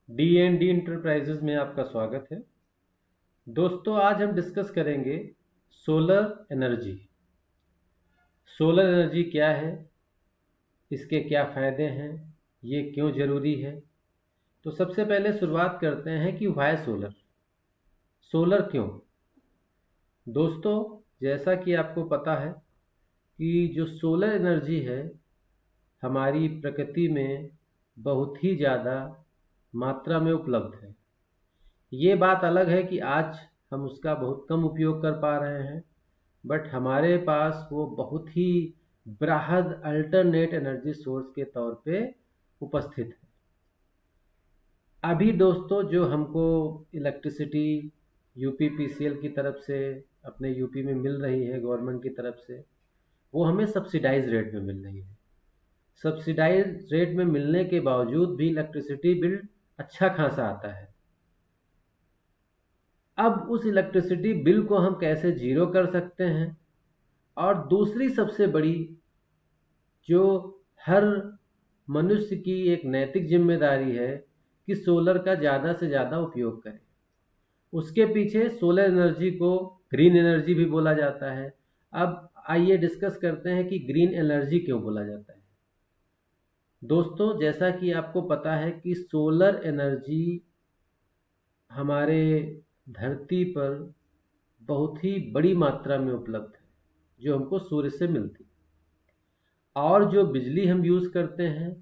D enterprises में आपका स्वागत है। दोस्तों, आज हम डिस्कस करेंगे सोलर एनर्जी। सोलर एनर्जी क्या है, इसके क्या फ़ायदे हैं, ये क्यों ज़रूरी है। तो सबसे पहले शुरुआत करते हैं कि वाई सोलर। सोलर क्यों। दोस्तों, जैसा कि आपको पता है कि जो सोलर एनर्जी है हमारी प्रकृति में बहुत ही ज़्यादा मात्रा में उपलब्ध है। ये बात अलग है कि आज हम उसका बहुत कम उपयोग कर पा रहे हैं, बट हमारे पास वो बहुत ही बृहद अल्टरनेट एनर्जी सोर्स के तौर पे उपस्थित है। अभी दोस्तों, जो हमको इलेक्ट्रिसिटी यूपीपीसीएल की तरफ से अपने यूपी में मिल रही है गवर्नमेंट की तरफ से, वो हमें सब्सिडाइज रेट में मिल रही है। सब्सिडाइज रेट में मिलने के बावजूद भी इलेक्ट्रिसिटी बिल अच्छा खासा आता है। अब उस इलेक्ट्रिसिटी बिल को हम कैसे जीरो कर सकते हैं, और दूसरी सबसे बड़ी जो हर मनुष्य की एक नैतिक जिम्मेदारी है कि सोलर का ज़्यादा से ज़्यादा उपयोग करें। उसके पीछे सोलर एनर्जी को ग्रीन एनर्जी भी बोला जाता है। अब आइए डिस्कस करते हैं कि ग्रीन एनर्जी क्यों बोला जाता है। दोस्तों, जैसा कि आपको पता है कि सोलर एनर्जी हमारे धरती पर बहुत ही बड़ी मात्रा में उपलब्ध है, जो हमको सूर्य से मिलती है। और जो बिजली हम यूज़ करते हैं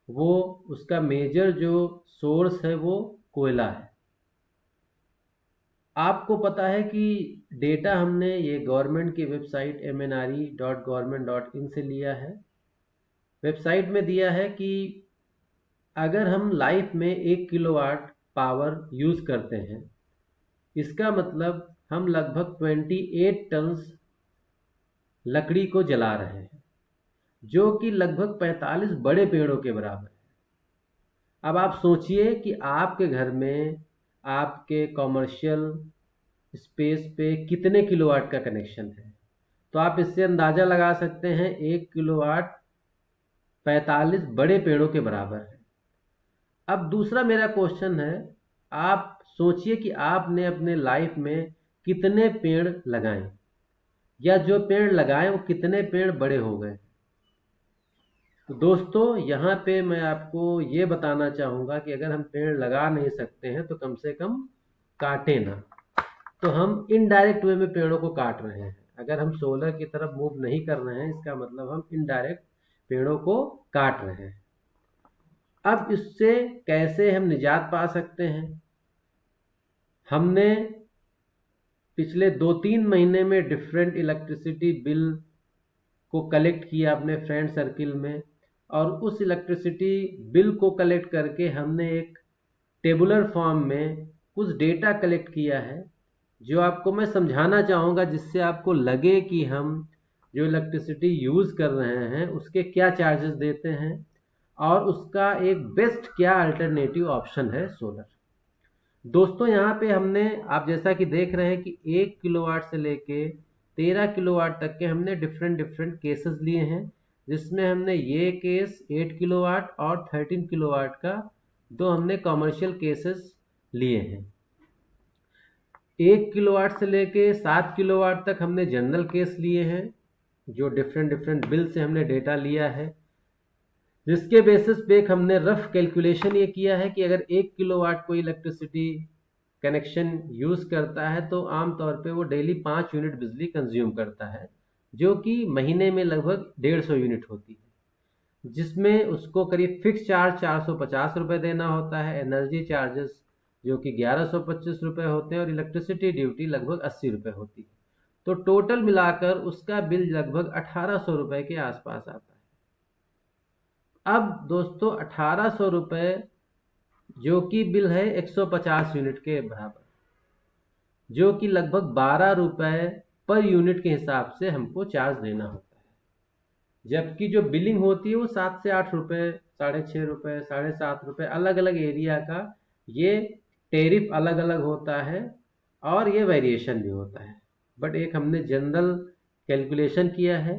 वो उसका मेजर जो सोर्स है वो कोयला है। आपको पता है कि डेटा हमने ये गवर्नमेंट की वेबसाइट mnre.government.in से लिया है। वेबसाइट में दिया है कि अगर हम लाइफ में 1 किलोवाट पावर यूज़ करते हैं, इसका मतलब हम लगभग 28 टन्स लकड़ी को जला रहे हैं, जो कि लगभग 45 बड़े पेड़ों के बराबर है। अब आप सोचिए कि आपके घर में आपके कॉमर्शियल स्पेस पे कितने किलोवाट का कनेक्शन है। तो आप इससे अंदाज़ा लगा सकते हैं 1 किलोवाट 45 बड़े पेड़ों के बराबर है। अब दूसरा मेरा क्वेश्चन है, आप सोचिए कि आपने अपने लाइफ में कितने पेड़ लगाए, या जो पेड़ लगाए वो कितने पेड़ बड़े हो गए। तो दोस्तों, यहाँ पे मैं आपको ये बताना चाहूँगा कि अगर हम पेड़ लगा नहीं सकते हैं तो कम से कम काटें ना। तो हम इनडायरेक्ट वे में पेड़ों को काट रहे हैं। अगर हम सोलर की तरफ मूव नहीं कर रहे हैं, इसका मतलब हम इनडायरेक्ट पेड़ों को काट रहे हैं। अब इससे कैसे हम निजात पा सकते हैं। हमने पिछले 2-3 महीने में डिफरेंट इलेक्ट्रिसिटी बिल को कलेक्ट किया अपने फ्रेंड सर्किल में, और उस इलेक्ट्रिसिटी बिल को कलेक्ट करके हमने एक टेबुलर फॉर्म में कुछ डेटा कलेक्ट किया है, जो आपको मैं समझाना चाहूँगा, जिससे आपको लगे कि हम जो इलेक्ट्रिसिटी यूज़ कर रहे हैं उसके क्या चार्जेस देते हैं, और उसका एक बेस्ट क्या अल्टरनेटिव ऑप्शन है सोलर। दोस्तों, यहाँ पे हमने, आप जैसा कि देख रहे हैं कि 1 किलोवाट से लेके 13 किलोवाट तक के हमने डिफरेंट डिफरेंट केसेस लिए हैं, जिसमें हमने ये केस 8 किलोवाट और 13 किलोवाट का दो हमने कॉमर्शियल केसेस लिए हैं। 1 किलोवाट से लेके 7 किलोवाट तक हमने जनरल केस लिए हैं, जो डिफरेंट डिफरेंट बिल से हमने डेटा लिया है, जिसके बेसिस पे एक हमने रफ कैलकुलेशन ये किया है कि अगर 1 किलोवाट कोई इलेक्ट्रिसिटी कनेक्शन यूज़ करता है तो आमतौर पे वो डेली 5 यूनिट बिजली कंज्यूम करता है, जो कि महीने में लगभग 150 यूनिट होती है, जिसमें उसको करीब फिक्स चार्ज 450 रुपये देना होता है, एनर्जी चार्जेस जो कि 1125 रुपये होते हैं, और इलेक्ट्रिसिटी ड्यूटी लगभग 80 रुपये होती है। तो टोटल मिलाकर उसका बिल लगभग 1800 रुपये के आसपास आता है। अब दोस्तों, 1800 रुपये जो कि बिल है 150 यूनिट के बराबर, जो कि लगभग 12 रुपये पर यूनिट के हिसाब से हमको चार्ज देना होता है। जबकि जो बिलिंग होती है वो 7 से 8 रुपये, 6.5 रुपये, 7.5 रुपये, अलग अलग एरिया का ये टेरिफ अलग अलग होता है, और ये वेरिएशन भी होता है। बट एक हमने जनरल कैलकुलेशन किया है,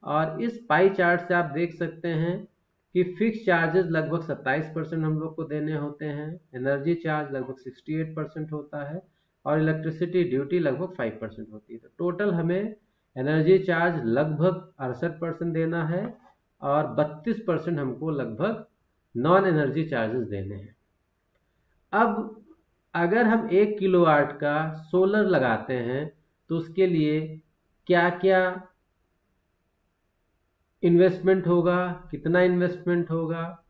और इस पाई चार्ट से आप देख सकते हैं कि फिक्स चार्जेस लगभग 27% हम लोग को देने होते हैं, एनर्जी चार्ज लगभग 68% होता है और इलेक्ट्रिसिटी ड्यूटी लगभग 5% होती है। तो टोटल हमें एनर्जी चार्ज लगभग 68% देना है और 32% हमको लगभग नॉन एनर्जी चार्जेस देने हैं। अब अगर हम 1 किलोवाट का सोलर लगाते हैं तो उसके लिए क्या क्या इन्वेस्टमेंट होगा, कितना इन्वेस्टमेंट होगा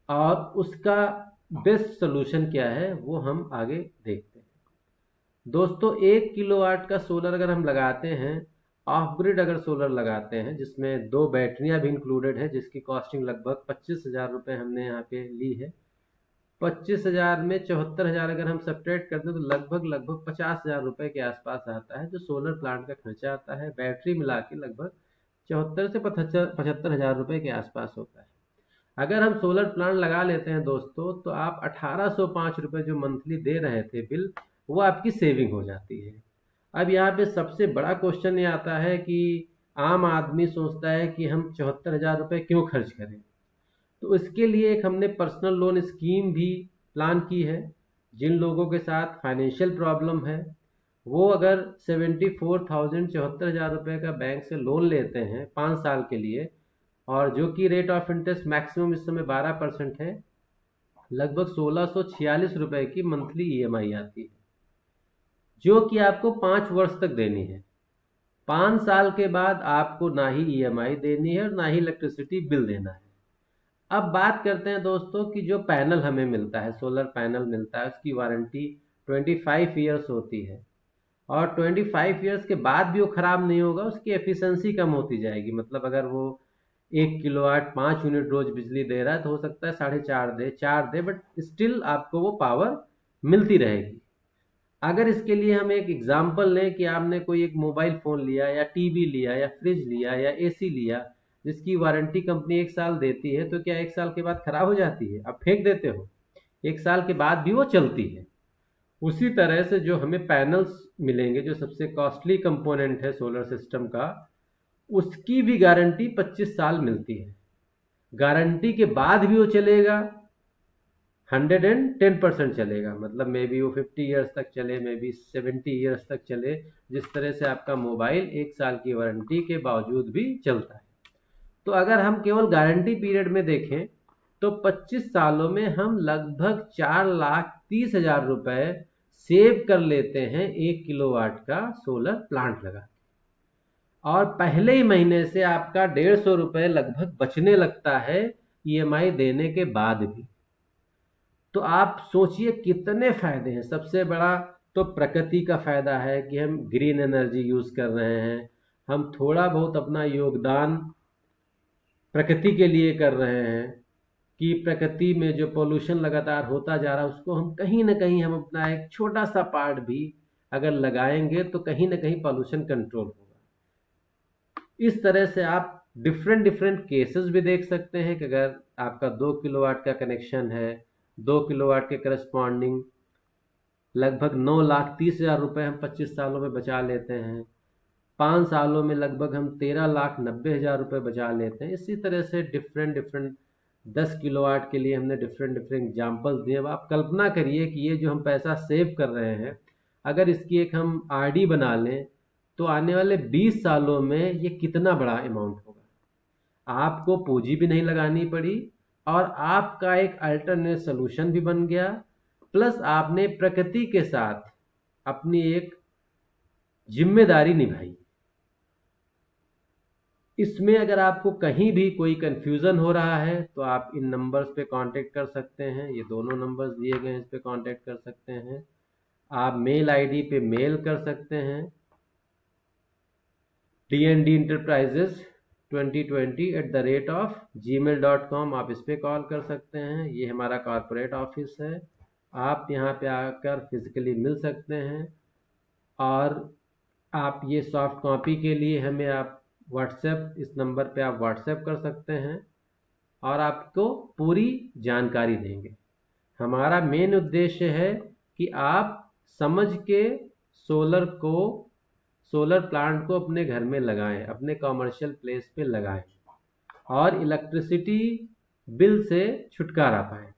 और उसका बेस्ट सोल्यूशन क्या है वो हम आगे देखते हैं। दोस्तों 1 किलोवाट का सोलर अगर हम लगाते हैं, ऑफ ग्रिड अगर सोलर लगाते हैं जिसमें 2 बैटरियां भी इंक्लूडेड है, जिसकी कॉस्टिंग लगभग 25,000 रुपये हमने यहाँ पे ली है। 25,000 में 74,000 अगर हम सब्ट्रैक्ट करते हैं तो लगभग 50,000 रुपये के आसपास आता है जो सोलर प्लांट का खर्चा आता है। बैटरी मिला के लगभग 74 से 75,000 रुपये के आसपास होता है। अगर हम सोलर प्लांट लगा लेते हैं दोस्तों तो आप 1805 रुपये जो मंथली दे रहे थे बिल, वो आपकी सेविंग हो जाती है। अब यहाँ पे सबसे बड़ा क्वेश्चन ये आता है कि आम आदमी सोचता है कि हम 74,000 रुपये क्यों खर्च करें। तो इसके लिए एक हमने पर्सनल लोन स्कीम भी प्लान की है। जिन लोगों के साथ फाइनेंशियल प्रॉब्लम है वो अगर 74,000 रुपये का बैंक से लोन लेते हैं 5 साल के लिए, और जो कि रेट ऑफ इंटरेस्ट मैक्सिमम इस समय 12% है, लगभग 1646 रुपये की मंथली ईएमआई आती है जो कि आपको 5 वर्ष तक देनी है। 5 साल के बाद आपको ना ही ईएमआई देनी है और ना ही इलेक्ट्रिसिटी बिल देना है। अब बात करते हैं दोस्तों कि जो पैनल हमें मिलता है, सोलर पैनल मिलता है, उसकी वारंटी 25 ईयर्स होती है और 25 ईयर्स के बाद भी वो ख़राब नहीं होगा, उसकी एफिशिएंसी कम होती जाएगी। मतलब अगर वो 1 किलोवाट 5 यूनिट रोज बिजली दे रहा है तो हो सकता है 4.5 दे, 4 दे, बट स्टिल आपको वो पावर मिलती रहेगी। अगर इसके लिए हम एक एग्जाम्पल लें कि आपने कोई एक मोबाइल फ़ोन लिया या टीवी लिया या फ्रिज लिया या एसी लिया जिसकी वारंटी कंपनी 1 साल देती है, तो क्या 1 साल के बाद खराब हो जाती है? आप फेंक देते हो? 1 साल के बाद भी वो चलती है। उसी तरह से जो हमें पैनल्स मिलेंगे, जो सबसे कॉस्टली कंपोनेंट है सोलर सिस्टम का, उसकी भी गारंटी 25 साल मिलती है। गारंटी के बाद भी वो चलेगा, 110% चलेगा। मतलब मे बी वो 50 ईयर्स तक चले, मे बी 70 ईयर्स तक चले, जिस तरह से आपका मोबाइल 1 साल की वारंटी के बावजूद भी चलता है। तो अगर हम केवल गारंटी पीरियड में देखें तो 25 सालों में हम लगभग 4,30,000 रुपये सेव कर लेते हैं 1 किलोवाट का सोलर प्लांट लगा, और पहले ही महीने से आपका 150 रुपये लगभग बचने लगता है ईएमआई देने के बाद भी। तो आप सोचिए कितने फायदे हैं। सबसे बड़ा तो प्रकृति का फायदा है कि हम ग्रीन एनर्जी यूज कर रहे हैं, हम थोड़ा बहुत अपना योगदान प्रकृति के लिए कर रहे हैं कि प्रकृति में जो पोल्यूशन लगातार होता जा रहा है उसको हम कहीं ना कहीं, हम अपना एक छोटा सा पार्ट भी अगर लगाएंगे तो कहीं ना कहीं पोल्यूशन कंट्रोल होगा। इस तरह से आप डिफरेंट डिफरेंट केसेस भी देख सकते हैं कि अगर आपका 2 किलोवाट का कनेक्शन है, 2 किलोवाट के करस्पॉन्डिंग लगभग 9,30,000 रुपये हम 25 सालों में बचा लेते हैं। 5 सालों में लगभग हम 13,90,000 रुपये बचा लेते हैं। इसी तरह से डिफरेंट डिफरेंट 10 किलोवाट के लिए हमने डिफरेंट डिफरेंट एग्जाम्पल्स दिए। अब आप कल्पना करिए कि ये जो हम पैसा सेव कर रहे हैं, अगर इसकी एक हम आरडी बना लें तो आने वाले 20 सालों में ये कितना बड़ा अमाउंट होगा। आपको पूंजी भी नहीं लगानी पड़ी और आपका एक अल्टरनेट सोल्यूशन भी बन गया, प्लस आपने प्रकृति के साथ अपनी एक जिम्मेदारी निभाई। इसमें अगर आपको कहीं भी कोई कंफ्यूजन हो रहा है तो आप इन नंबर्स पे कांटेक्ट कर सकते हैं। ये दोनों नंबर्स दिए गए हैं, इस पे कांटेक्ट कर सकते हैं। आप मेल आईडी पे मेल कर सकते हैं, dndenterprises2020@gmail.com। आप इस पे कॉल कर सकते हैं। ये हमारा कॉर्पोरेट ऑफिस है, आप यहाँ पे आकर फिजिकली मिल सकते हैं। और आप ये सॉफ्ट कॉपी के लिए हमें आप व्हाट्सएप, इस नंबर पे आप व्हाट्सएप कर सकते हैं और आपको पूरी जानकारी देंगे। हमारा मेन उद्देश्य है कि आप समझ के सोलर प्लांट को अपने घर में लगाएं, अपने कॉमर्शियल प्लेस पे लगाएं और इलेक्ट्रिसिटी बिल से छुटकारा पाएं।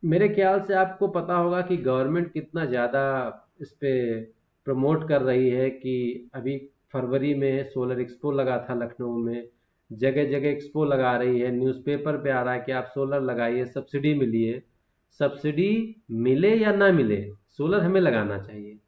मेरे ख्याल से आपको पता होगा कि गवर्नमेंट कितना ज़्यादा इस पे प्रमोट कर रही है कि अभी फरवरी में सोलर एक्सपो लगा था लखनऊ में, जगह जगह एक्सपो लगा रही है, न्यूज़पेपर पे आ रहा है कि आप सोलर लगाइए, सब्सिडी मिली है। सब्सिडी मिले या ना मिले, सोलर हमें लगाना चाहिए।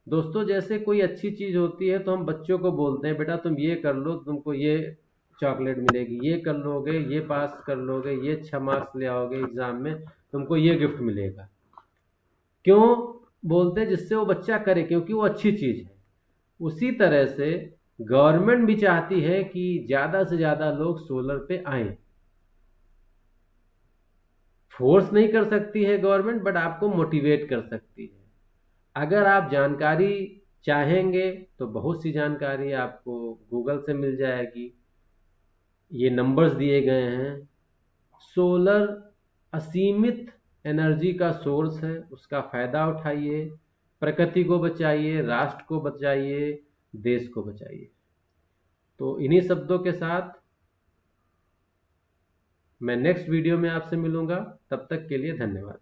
दोस्तों, जैसे कोई अच्छी चीज़ होती है तो हम बच्चों को बोलते हैं बेटा तुम ये कर लो, तुमको ये चॉकलेट मिलेगी, ये कर लोगे, ये पास कर लोगे, ये अच्छा मार्क्स ले आओगे एग्ज़ाम में, तुमको ये गिफ्ट मिलेगा। क्यों बोलते हैं? जिससे वो बच्चा करे, क्योंकि वो अच्छी चीज़ है। उसी तरह से गवर्नमेंट भी चाहती है कि ज़्यादा से ज़्यादा लोग सोलर पे आएँ। फोर्स नहीं कर सकती है गवर्नमेंट, बट आपको मोटिवेट कर सकती है। अगर आप जानकारी चाहेंगे तो बहुत सी जानकारी आपको गूगल से मिल जाएगी। ये नंबर्स दिए गए हैं। सोलर असीमित एनर्जी का सोर्स है, उसका फायदा उठाइए, प्रकृति को बचाइए, राष्ट्र को बचाइए, देश को बचाइए। तो इन्हीं शब्दों के साथ मैं नेक्स्ट वीडियो में आपसे मिलूंगा। तब तक के लिए धन्यवाद।